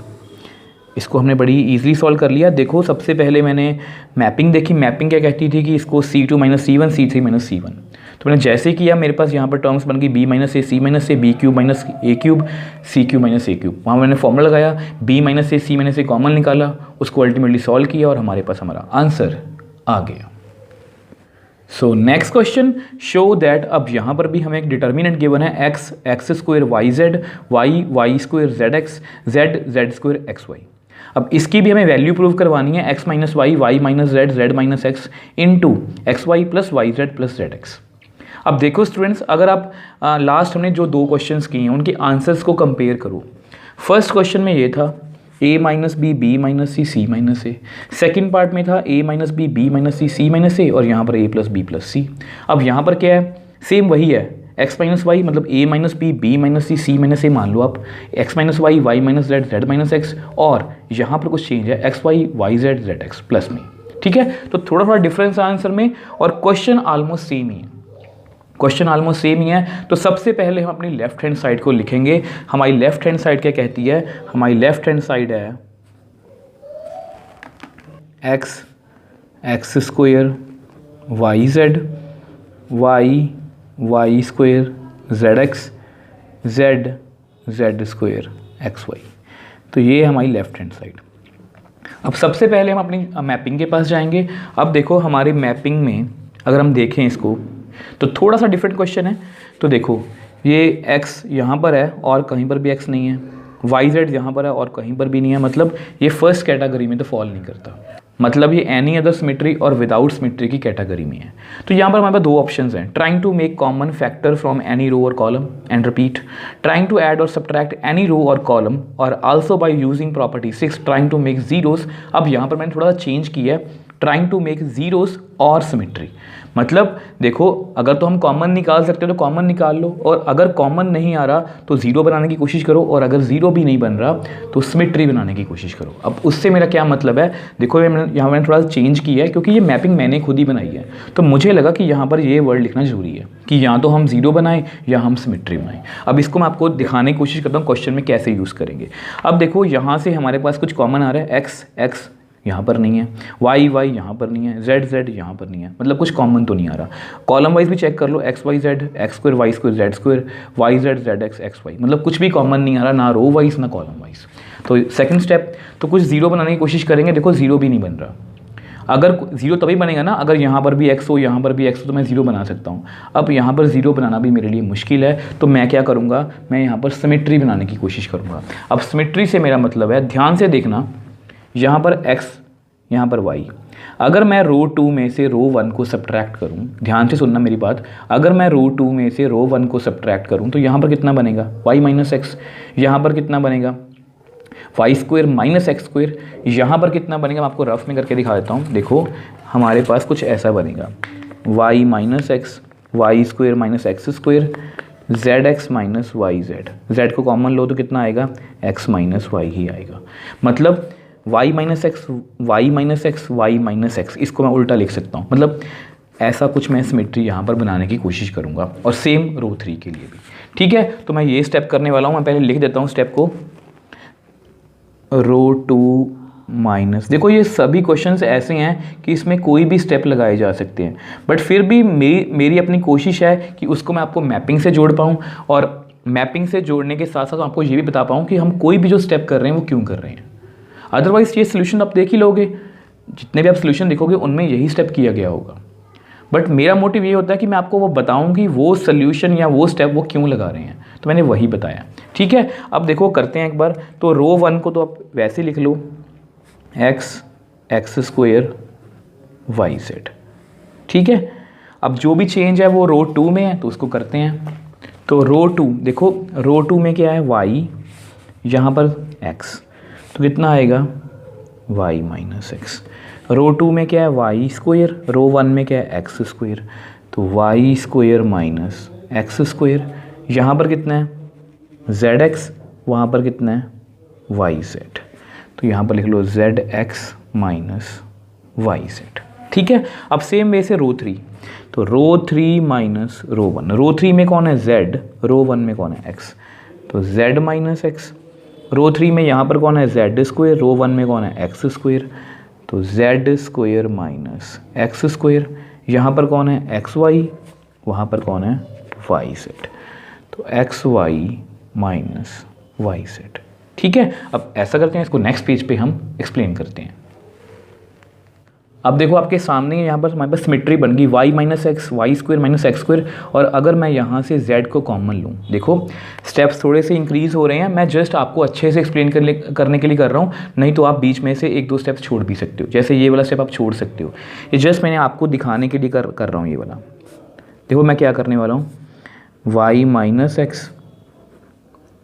इसको हमने बड़ी इजीली सॉल्व कर लिया। देखो सबसे पहले मैंने मैपिंग देखी, मैपिंग क्या कहती थी कि इसको C2 - C1 C3 - C1, तो मैंने जैसे किया मेरे पास यहाँ पर टर्म्स बन गई B - A C - A B cube - A cube C cube - A cube. वहाँ मैंने फॉर्मूला लगाया, B - A C - A common निकाला, उसको अल्टीमेटली सॉल्व किया और हमारे पास हमारा आंसर आ गया। So next question, show that, अब यहाँ पर भी हमें एक डिटर्मिनेंट गिवन है x x² yz y y² zx z z² xy। अब इसकी भी हमें वैल्यू प्रूव करवानी है, x - y y - z z - x into xy plus yz plus zx। अब देखो स्टूडेंट्स, अगर आप लास्ट हमने जो 2 क्वेश्चंस किए हैं उनके आंसर्स को कंपेयर करो। फर्स्ट क्वेश्चन में ये था a - b b - c c - a, second part में था a - b b - c c - a, और यहाँ पर a + b + c। अब यहाँ पर क्या है, सेम वही है, x - y मतलब a - b b - c c - a मान लो आप, x - y y - z z - x, और यहाँ पर कुछ चेंज है x y y z z x plus में। ठीक है, तो थोड़ा थोड़ा डिफरेंस है आंसर में, और क्वेश्चन ऑलमोस्ट सेम ही है, क्वेश्चन ऑलमोस्ट सेम ही है। तो सबसे पहले हम अपनी लेफ्ट हैंड साइड को लिखेंगे। हमारी लेफ्ट हैंड साइड क्या कहती है, हमारी लेफ्ट हैंड साइड है x x² yz y y² zx z z² xy। तो ये हमारी लेफ्ट हैंड साइड। अब सबसे पहले हम अपनी मैपिंग के पास जाएंगे। अब देखो हमारी मैपिंग में अगर हम देखें इसको तो थोड़ा सा डिफरेंट क्वेश्चन है। तो देखो ये x यहाँ पर है और कहीं पर भी x नहीं है, yz यहाँ पर है और कहीं पर भी नहीं है, मतलब ये फर्स्ट कैटेगरी में तो फॉल नहीं करता, मतलब ये एनी अदर सिमेट्री और विदाउट सिमेट्री की कैटेगरी में है। तो यहाँ पर हमारे पास 2 ऑप्शंस हैं, trying to make common factor from any row और column and repeat, trying to add और सब्ट्रैक्ट एनी रो और कॉलम, और also by using property 6 trying to make zeros. अब यहाँ पर मैंने थोड़ा सा चेंज किया है, ट्राइंग टू मेक जीरोस और सिमेट्री। मतलब देखो अगर तो हम कॉमन निकाल सकते हो तो कॉमन निकाल लो, और अगर कॉमन नहीं आ रहा तो ज़ीरो बनाने की कोशिश करो, और अगर ज़ीरो भी नहीं बन रहा तो सिमेट्री बनाने की कोशिश करो। अब उससे मेरा क्या मतलब है, देखो यहाँ मैंने थोड़ा सा चेंज किया है क्योंकि ये मैपिंग मैंने खुद ही बनाई है, तो मुझे लगा कि यहाँ पर ये वर्ड लिखना जरूरी है कि या तो हम ज़ीरो बनाएं या हम सिमेट्री बनाएं। अब इसको मैं आपको दिखाने की कोशिश करता हूँ क्वेश्चन में कैसे यूज़ करेंगे। अब देखो यहाँ से हमारे पास कुछ कॉमन आ रहा है, एक्स एक्स यहाँ पर नहीं है, वाई वाई यहाँ पर नहीं है, जेड जेड यहाँ पर नहीं है, मतलब कुछ कॉमन तो नहीं आ रहा। कॉलम वाइज भी चेक कर लो, x y z, x² y² z² y z z x x y, मतलब कुछ भी कॉमन नहीं आ रहा, ना रो वाइज ना कॉलम वाइज। तो सेकंड स्टेप, तो कुछ जीरो बनाने की कोशिश करेंगे। देखो जीरो भी नहीं बन रहा, अगर जीरो तभी बनेगा ना अगर यहाँ पर भी x हो यहाँ पर भी x हो तो मैं ज़ीरो बना सकता हूँ। अब यहाँ पर ज़ीरो बनाना भी मेरे लिए मुश्किल है, तो मैं क्या करूँगा, मैं यहाँ पर सिमेट्री बनाने की कोशिश करूँगा। अब सिमेट्री से मेरा मतलब है, ध्यान से देखना, यहाँ पर x यहाँ पर y, अगर मैं रो 2 में से रो 1 को सब्ट्रैक्ट करूँ, ध्यान से सुनना मेरी बात, अगर मैं रो 2 में से रो 1 को सब्ट्रैक्ट करूँ तो यहाँ पर कितना बनेगा y - x, यहाँ पर कितना बनेगा y² - x², यहाँ पर कितना बनेगा, मैं आपको रफ में करके दिखा देता हूँ। देखो हमारे पास कुछ ऐसा बनेगा, y - x y² - x² zx - yz, z को कॉमन लो तो कितना आएगा, x - y ही आएगा। मतलब y - x y - x, इसको मैं उल्टा लिख सकता हूँ, मतलब ऐसा कुछ मैं सिमेट्री यहाँ पर बनाने की कोशिश करूँगा, और सेम रो 3 के लिए भी। ठीक है, तो मैं ये स्टेप करने वाला हूँ। मैं पहले लिख देता हूँ स्टेप को, रो 2 माइनस, देखो ये सभी क्वेश्चंस ऐसे हैं कि इसमें कोई भी स्टेप लगाए जा सकते हैं, बट फिर भी मेरी अपनी कोशिश है कि उसको मैं आपको मैपिंग से जोड़ पाऊँ, और मैपिंग से जोड़ने के साथ साथ आपको ये भी बता पाऊँ कि हम कोई भी जो स्टेप कर रहे हैं वो क्यों कर रहे हैं। अदरवाइज ये सोल्यूशन आप देख ही लोगे, जितने भी आप सोल्यूशन देखोगे उनमें यही स्टेप किया गया होगा, बट मेरा मोटिव ये होता है कि मैं आपको वो बताऊं कि वो सोल्यूशन या वो स्टेप वो क्यों लगा रहे हैं, तो मैंने वही बताया। ठीक है, अब देखो करते हैं एक बार, तो रो 1 को तो आप वैसे लिख लो, x x² yz। ठीक है, अब जो भी चेंज है वो रो 2 में है तो उसको करते हैं। तो रो 2, देखो रो 2 में क्या है, y, यहाँ पर x, तो कितना आएगा y - x। रो 2 में क्या है, y², रो 1 में क्या है, x², तो y² - x², यहाँ पर कितना है zx, वहाँ पर कितना है yz, तो यहाँ पर लिख लो zx - yz। ठीक है, अब सेम वे से रो 3, तो रो 3 माइनस रो 1, रो 3 में कौन है z, रो 1 में कौन है x, तो z - x, रो 3 में यहाँ पर कौन है जेड स्क्वायर, रो 1 में कौन है एक्स स्क्वायर, तो Z square minus x square, यहाँ पर कौन है एक्स वाई, वहाँ पर कौन है वाई जेड, तो X Y minus Y Z. ठीक है, अब ऐसा करते हैं, इसको नेक्स्ट पेज पे हम एक्सप्लेन करते हैं। अब देखो आपके सामने यहाँ पर हमारे पास सिमेट्री बन गई y minus x Y square minus x square, और अगर मैं यहाँ से z को कॉमन लूँ, देखो स्टेप्स थोड़े से इंक्रीज हो रहे हैं, मैं जस्ट आपको अच्छे से एक्सप्लेन करने के लिए कर रहा हूँ, नहीं तो आप बीच में से 1-2 स्टेप्स छोड़ भी सकते हो, जैसे ये वाला स्टेप आप छोड़ सकते हो, ये जस्ट मैंने आपको दिखाने के लिए कर रहा हूँ ये वाला। देखो मैं क्या करने वाला हूँ, y minus x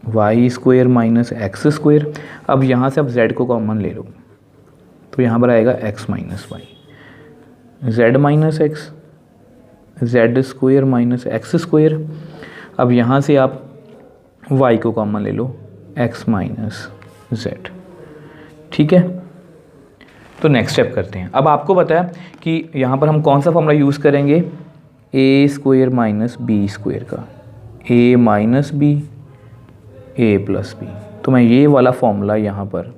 Y square minus x square, अब यहाँ से आप z को कॉमन ले लो, तो यहाँ पर आएगा x minus Y, z minus x Z square minus x square, अब यहाँ से आप y को कॉमन ले लो x माइनस जेड। ठीक है, तो नेक्स्ट स्टेप करते हैं। अब आपको पता है कि यहाँ पर हम कौन सा फॉर्मूला यूज़ करेंगे, a square minus B square का, a minus B a plus B, तो मैं ये वाला फॉर्मूला यहाँ पर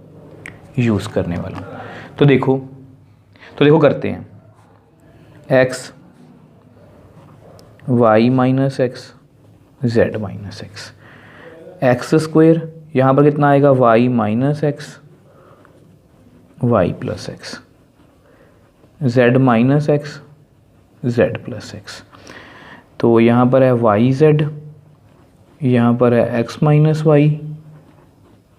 यूज़ करने वाला हूँ। तो देखो करते हैं, X Y minus x Z minus X, X square यहाँ पर कितना आएगा Y minus x Y plus X, Z minus x Z plus X, तो यहाँ पर है वाई जेड, यहाँ पर है एक्स माइनस वाई,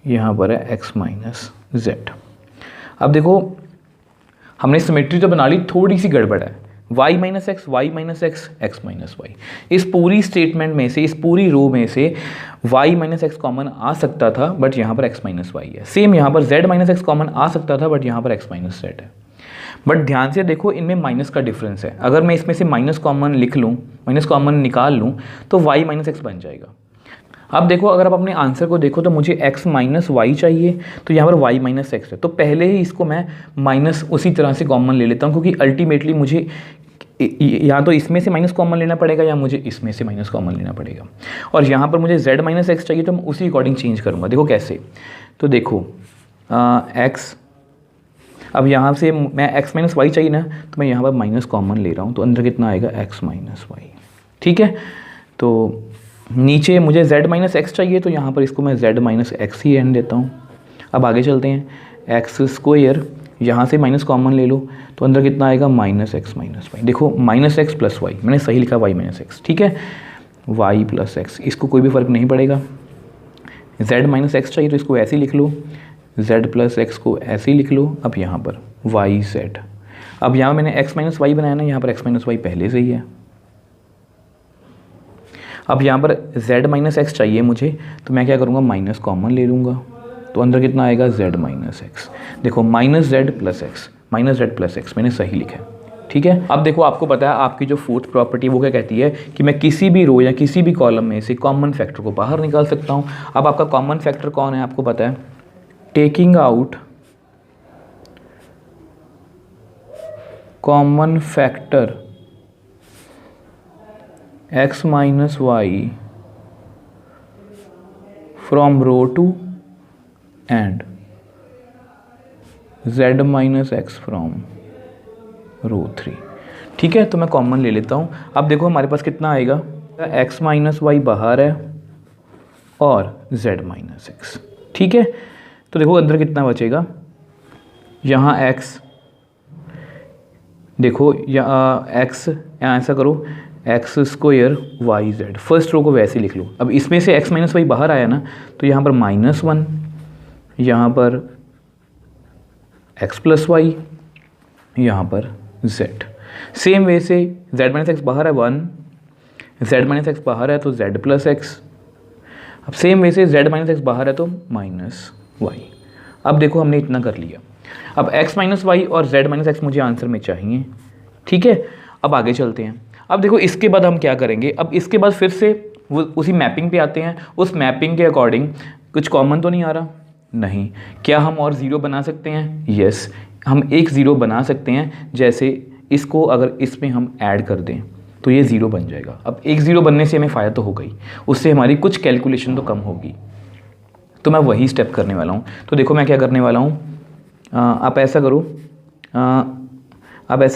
यहाँ पर है एक्स माइनस जेड। अब देखो हमने सिमेट्री तो बना ली, थोड़ी सी गड़बड़ है, y minus x Y minus X X minus Y, इस पूरी स्टेटमेंट में से, इस पूरी रो में से y माइनस एक्स कॉमन आ सकता था, बट यहाँ पर x माइनस वाई है। सेम यहाँ पर z माइनस एक्स कॉमन आ सकता था, बट यहाँ पर x माइनस जेड है। बट ध्यान से देखो, इनमें माइनस का डिफरेंस है, अगर मैं इसमें से माइनस कॉमन लिख लूँ, माइनस कॉमन निकाल लूँ, तो y माइनस एक्स बन जाएगा। अब देखो अगर आप अपने आंसर को देखो, तो मुझे x माइनस वाई चाहिए, तो यहाँ पर y माइनस एक्स है, तो पहले ही इसको मैं माइनस उसी तरह से कॉमन ले लेता हूँ, क्योंकि अल्टीमेटली मुझे या तो इसमें से माइनस कॉमन लेना पड़ेगा या मुझे इसमें से माइनस कॉमन लेना पड़ेगा। और यहाँ पर मुझे z माइनस एक्स चाहिए, तो मैं उसी अकॉर्डिंग चेंज करूँगा। देखो कैसे, तो देखो x, अब यहाँ से मैं x माइनस वाई चाहिए ना, तो मैं यहाँ पर माइनस कॉमन ले रहा हूँ, तो अंदर कितना आएगा x माइनस वाई। ठीक है, तो नीचे मुझे z माइनस एक्स चाहिए, तो यहाँ पर इसको मैं z माइनस एक्स ही एन देता हूँ। अब आगे चलते हैं, एक्स स्क्वायर, यहाँ से माइनस कॉमन ले लो, तो अंदर कितना आएगा माइनस एक्स माइनस वाई। देखो माइनस एक्स प्लस वाई, मैंने सही लिखा y माइनस एक्स। ठीक है, y प्लस एक्स, इसको कोई भी फ़र्क नहीं पड़ेगा। z माइनस एक्स चाहिए, तो इसको ऐसे ही लिख लो, z प्लस एक्स को ऐसे ही लिख लो। अब यहाँ पर वाई जेड, अब यहाँ मैंने x माइनस वाई बनाया ना, यहाँ पर x माइनस वाई पहले से ही है। अब यहाँ पर z माइनस एक्स चाहिए मुझे, तो मैं क्या करूँगा, माइनस कॉमन ले लूँगा, तो अंदर कितना आएगा z माइनस एक्स। देखो minus Z plus X, minus Z plus x मैंने सही लिखा है। ठीक है, अब देखो आपको पता है आपकी जो फोर्थ प्रॉपर्टी वो क्या कहती है कि मैं किसी भी रो या किसी भी कॉलम में से कॉमन फैक्टर को बाहर निकाल सकता हूँ। अब आपका कॉमन फैक्टर कौन है आपको पता है, taking out common factor x minus y from row 2 and z minus x from row 3। ठीक है, तो मैं कॉमन ले लेता हूँ। अब देखो हमारे पास कितना आएगा, x माइनस वाई बाहर है और z माइनस एक्स। ठीक है, तो देखो अंदर कितना बचेगा, यहाँ x, देखो यहाँ x, यहाँ ऐसा करो X square Y Z, first row को वैसे लिख लो। अब इसमें से x माइनस वाई बाहर आया ना, तो यहाँ पर -1, यहाँ पर x प्लस वाई, यहाँ पर z। सेम वे से z माइनस एक्स बाहर है 1, z माइनस एक्स बाहर है तो z प्लस एक्स। अब सेम वे से z माइनस एक्स बाहर है तो माइनस वाई। अब देखो हमने इतना कर लिया। अब x माइनस वाई और z माइनस एक्स मुझे आंसर में चाहिए। ठीक है, अब आगे चलते हैं। अब देखो इसके बाद हम क्या करेंगे, अब इसके बाद फिर से वो उसी मैपिंग पे आते हैं। उस मैपिंग के अकॉर्डिंग कुछ कॉमन तो नहीं आ रहा, नहीं। क्या हम और ज़ीरो बना सकते हैं, यस, हम एक ज़ीरो बना सकते हैं। जैसे इसको अगर इसमें हम ऐड कर दें तो ये ज़ीरो बन जाएगा। अब एक ज़ीरो बनने से हमें फ़ायदा तो होगा ही, उससे हमारी कुछ कैलकुलेशन तो कम होगी। तो मैं वही स्टेप करने वाला हूँ। तो देखो मैं क्या करने वाला हूँ, आप ऐसा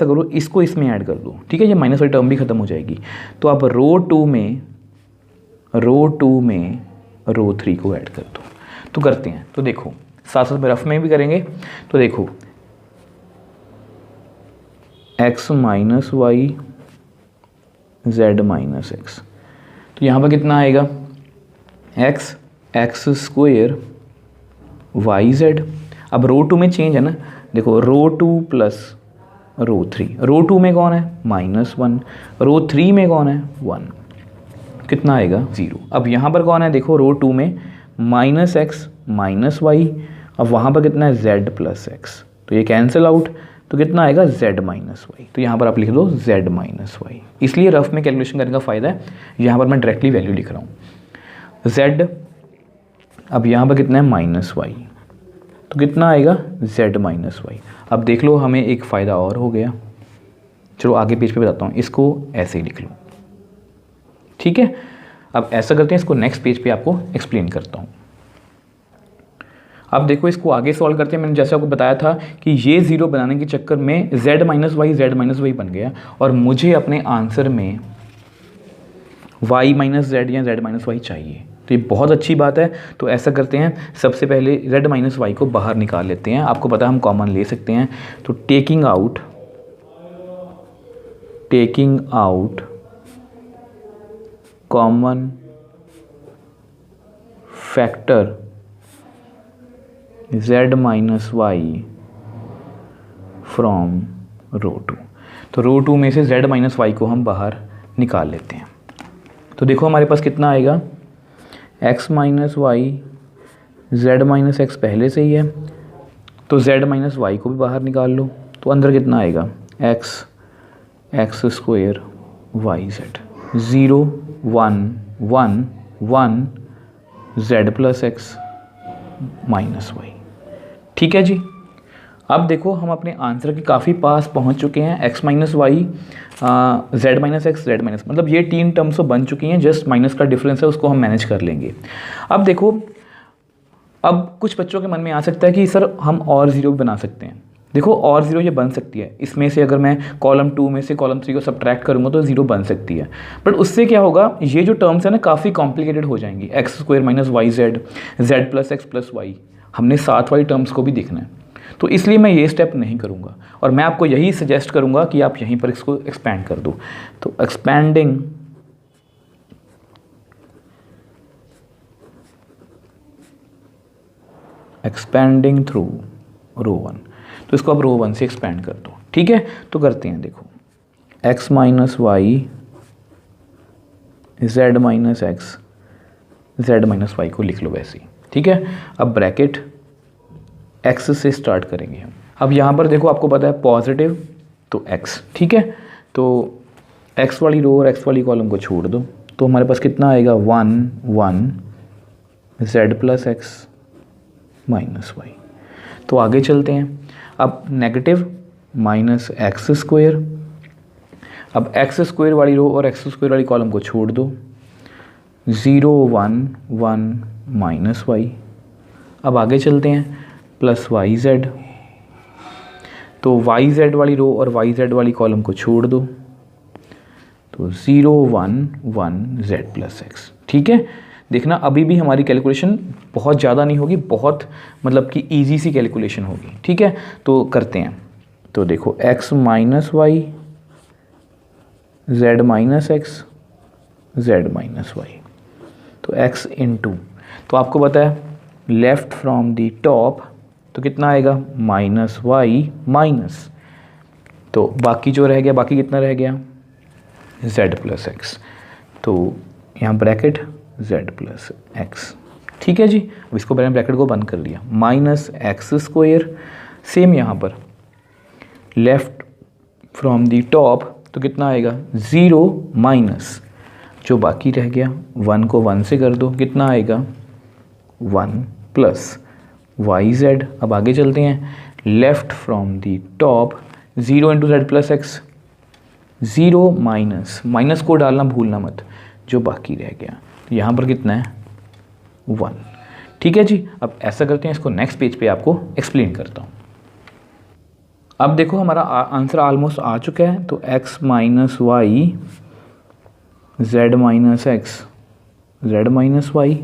करो, इसको इसमें ऐड कर दो, ठीक है, ये माइनस वाली टर्म भी ख़त्म हो जाएगी। तो आप रो टू में रो 3 को ऐड कर दो। तो करते हैं, तो देखो साथ साथ में रफ में भी करेंगे। तो देखो x minus Y Z minus X, तो यहाँ पर कितना आएगा, एक्स स्क्वायर वाई जेड। अब रो 2 में चेंज है ना, देखो रो 2 प्लस रो 3, रो 2 में कौन है -1, रो 3 में कौन है 1, कितना आएगा 0। अब यहाँ पर कौन है, देखो रो 2 में -x माइनस वाई, अब वहाँ पर कितना है z प्लस एक्स, तो ये कैंसिल आउट, तो कितना आएगा z माइनस वाई। तो यहाँ पर आप लिख दो z माइनस वाई। इसलिए रफ में कैलकुलेशन करने का फ़ायदा है, यहाँ पर मैं डायरेक्टली वैल्यू लिख रहा हूँ z, अब यहाँ पर कितना है -y, तो कितना आएगा z माइनस वाई। अब देख लो हमें एक फ़ायदा और हो गया, चलो आगे पेज पे बताता हूँ, इसको ऐसे ही लिख लो, ठीक है। अब ऐसा करते हैं, इसको नेक्स्ट पेज पे आपको एक्सप्लेन करता हूँ। अब देखो इसको आगे सॉल्व करते हैं। मैंने जैसे आपको बताया था कि ये 0 बनाने के चक्कर में z माइनस वाई बन गया, और मुझे अपने आंसर में y माइनस जेड या z माइनस वाई चाहिए। तो ये बहुत अच्छी बात है। तो ऐसा करते हैं, सबसे पहले z माइनस वाई को बाहर निकाल लेते हैं। आपको पता है हम कॉमन ले सकते हैं, तो taking out common factor z minus y from row 2। तो रो 2 में से z माइनस वाई को हम बाहर निकाल लेते हैं। तो देखो हमारे पास कितना आएगा, x minus Y, Z minus X पहले से ही है, तो z माइनस वाई को भी बाहर निकाल लो। तो अंदर कितना आएगा, X square Y Z, 0 1 1 1 z plus X minus Y, ठीक है जी। अब देखो हम अपने आंसर के काफ़ी पास पहुंच चुके हैं। x minus Y, Z minus x, Z minus, मतलब ये 3 टर्म्स तो बन चुकी हैं, जस्ट माइनस का डिफरेंस है, उसको हम मैनेज कर लेंगे। अब देखो, अब कुछ बच्चों के मन में आ सकता है कि सर हम और 0 बना सकते हैं। देखो और 0 ये बन सकती है, इसमें से अगर मैं कॉलम 2 में से कॉलम 3 को सब्ट्रैक्ट करूँगा तो 0 बन सकती है। बट उससे क्या होगा, ये जो टर्म्स है ना काफ़ी कॉम्प्लिकेटेड हो जाएंगी। X square minus Y Z, Z plus X plus Y, हमने साथ वाली टर्म्स को भी देखना है। तो इसलिए मैं ये स्टेप नहीं करूँगा, और मैं आपको यही सजेस्ट करूँगा कि आप यहीं पर इसको एक्सपैंड कर दो। तो एक्सपैंडिंग थ्रू रो 1, तो इसको आप रो 1 से एक्सपैंड कर दो, ठीक है। तो करते हैं, देखो x minus Y, Z minus x, Z minus Y को लिख लो वैसे ही, ठीक है। अब ब्रैकेट x से स्टार्ट करेंगे हम। अब यहाँ पर देखो आपको पता है पॉजिटिव तो x, ठीक है। तो x वाली रो और x वाली कॉलम को छोड़ दो, तो हमारे पास कितना आएगा 1 1 z plus X minus Y. तो आगे चलते हैं। अब नेगेटिव माइनस एक्स स्क्वायर, अब एक्स स्क्वायर वाली रो और एक्स स्क्वायर वाली कॉलम को छोड़ दो, 0 1 1 माइनस वाई। अब आगे चलते हैं, प्लस वाई जेड, तो वाई जेड वाली रो और वाई जेड वाली कॉलम को छोड़ दो, तो 0 1 1 जेड प्लस एक्स, ठीक है। देखना अभी भी हमारी कैलकुलेशन बहुत ज़्यादा नहीं होगी, बहुत मतलब कि इजी सी कैलकुलेशन होगी, ठीक है। तो करते हैं, तो देखो x minus Y, Z minus x, Z minus Y, तो x इंटू, तो आपको पता है लेफ्ट फ्रॉम दी टॉप, तो कितना आएगा माइनस वाई माइनस, तो बाकी जो रह गया, बाकी कितना रह गया z प्लस एक्स, तो यहाँ ब्रैकेट z प्लस एक्स, ठीक है जी। अब इसको मैंने ब्रैकेट को बंद कर लिया, माइनस एक्स स्क्वायर, सेम यहाँ पर लेफ्ट फ्रॉम दी टॉप, तो कितना आएगा 0 माइनस जो बाकी रह गया 1 को 1 से कर दो, कितना आएगा 1 प्लस वाई जेड। अब आगे चलते हैं, left from the top 0 into Z plus x, 0 minus, minus को डालना भूलना मत, जो बाकी रह गया, तो यहाँ पर कितना है 1, ठीक है जी। अब ऐसा करते हैं, इसको नेक्स्ट पेज पे आपको एक्सप्लेन करता हूँ। अब देखो हमारा आंसर ऑलमोस्ट आ चुका है। तो x minus Y Z minus x Z minus Y.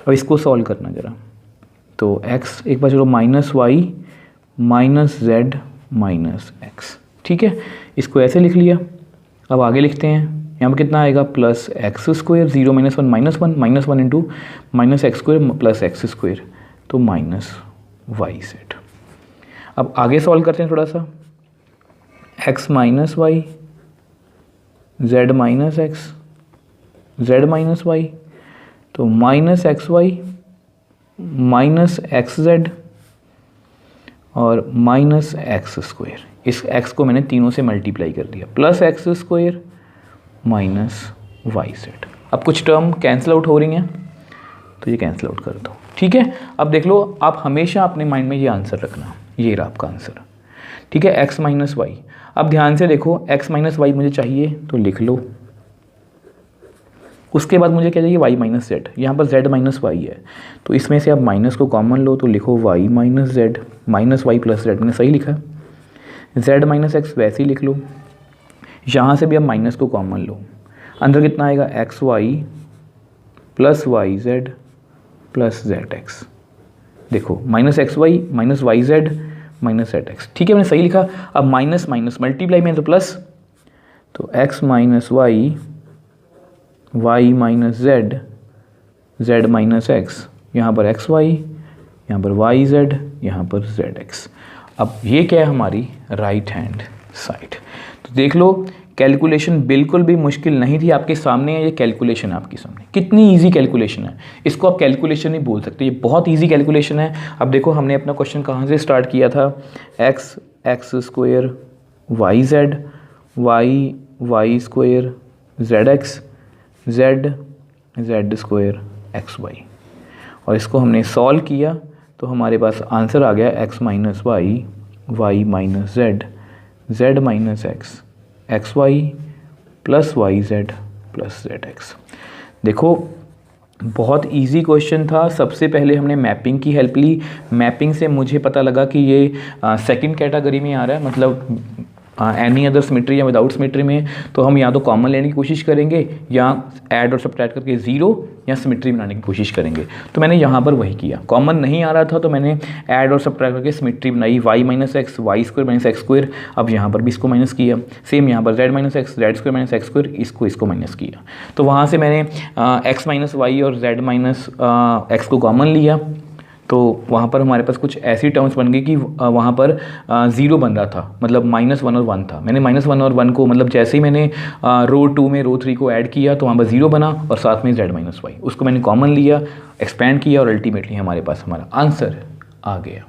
अब इसको सॉल्व करना जरा। तो x एक बार चलो minus Y minus Z minus X, ठीक है, इसको ऐसे लिख लिया। अब आगे लिखते हैं, यहाँ पर कितना आएगा plus x square, 0 minus one into minus x square plus x square, तो माइनस वाई जेड। अब आगे सॉल्व करते हैं थोड़ा सा। x minus Y Z minus x Z minus Y, तो minus x Y minus x z और minus x square. इस x को मैंने तीनों से मल्टीप्लाई कर दिया, plus x square minus Y z. अब कुछ टर्म कैंसिल आउट हो रही हैं, तो ये कैंसिल आउट कर दो, ठीक है। अब देख लो, आप हमेशा अपने माइंड में ये आंसर रखना, ये रहा आपका आंसर, ठीक है, x माइनस वाई। अब ध्यान से देखो, x माइनस वाई मुझे चाहिए तो लिख लो। उसके बाद मुझे क्या चाहिए, y माइनस जेड। यहाँ पर z माइनस वाई है, तो इसमें से आप माइनस को कॉमन लो तो लिखो y minus Z minus Y plus Z. मैंने सही लिखा है। z माइनस एक्स वैसे ही लिख लो। यहाँ से भी आप माइनस को कॉमन लो, अंदर कितना आएगा x Y plus Y Z plus Z x. देखो minus x Y minus Y Z minus z x, ठीक है, मैंने सही लिखा। अब माइनस माइनस मल्टीप्लाई में तो प्लस, तो X minus Y Y minus Z Z minus X, यहाँ पर एक्स वाई, यहाँ पर वाई जेड, यहाँ पर जेड एक्स। अब ये क्या है, हमारी राइट हैंड साइड। तो देख लो, कैलकुलेशन बिल्कुल भी मुश्किल नहीं थी, आपके सामने है ये कैलकुलेशन, आपके सामने कितनी इजी कैलकुलेशन है। इसको आप कैलकुलेशन नहीं बोल सकते, ये बहुत इजी कैलकुलेशन है। अब देखो हमने अपना क्वेश्चन कहाँ से स्टार्ट किया था, X X square Y Z Y Y square Z X Z Z square X Y, और इसको हमने सॉल्व किया तो हमारे पास आंसर आ गया X minus Y Y minus Z Z minus X X Y plus Y Z plus Z x. देखो बहुत इजी क्वेश्चन था। सबसे पहले हमने मैपिंग की हेल्प ली। मैपिंग से मुझे पता लगा कि ये सेकंड कैटेगरी में आ रहा है, मतलब एनी अदर सिमेट्री या विदाउट सिमेट्री में, तो हम या तो कॉमन लेने की कोशिश करेंगे या ऐड और सब्ट्रैक्ट करके ज़ीरो या सिमेट्री बनाने की कोशिश करेंगे। तो मैंने यहाँ पर वही किया। कॉमन नहीं आ रहा था तो मैंने ऐड और सब्ट्रैक्ट करके सिमेट्री बनाई, Y minus x Y square minus x square. अब यहाँ पर भी इसको माइनस किया, सेम यहाँ पर Z minus x Z square minus x square, इसको माइनस किया। तो वहाँ से मैंने एक्स माइनस वाई और जेड माइनस एक्स को कॉमन लिया, तो वहाँ पर हमारे पास कुछ ऐसी टर्म्स बन गई कि वहाँ पर ज़ीरो बन रहा था, मतलब -1 और 1 था। मैंने -1 और 1 को, मतलब जैसे ही मैंने रो 2 में रो 3 को ऐड किया तो वहाँ पर ज़ीरो बना और साथ में z माइनस वाई, उसको मैंने कॉमन लिया, एक्सपेंड किया और अल्टीमेटली हमारे पास हमारा आंसर आ गया।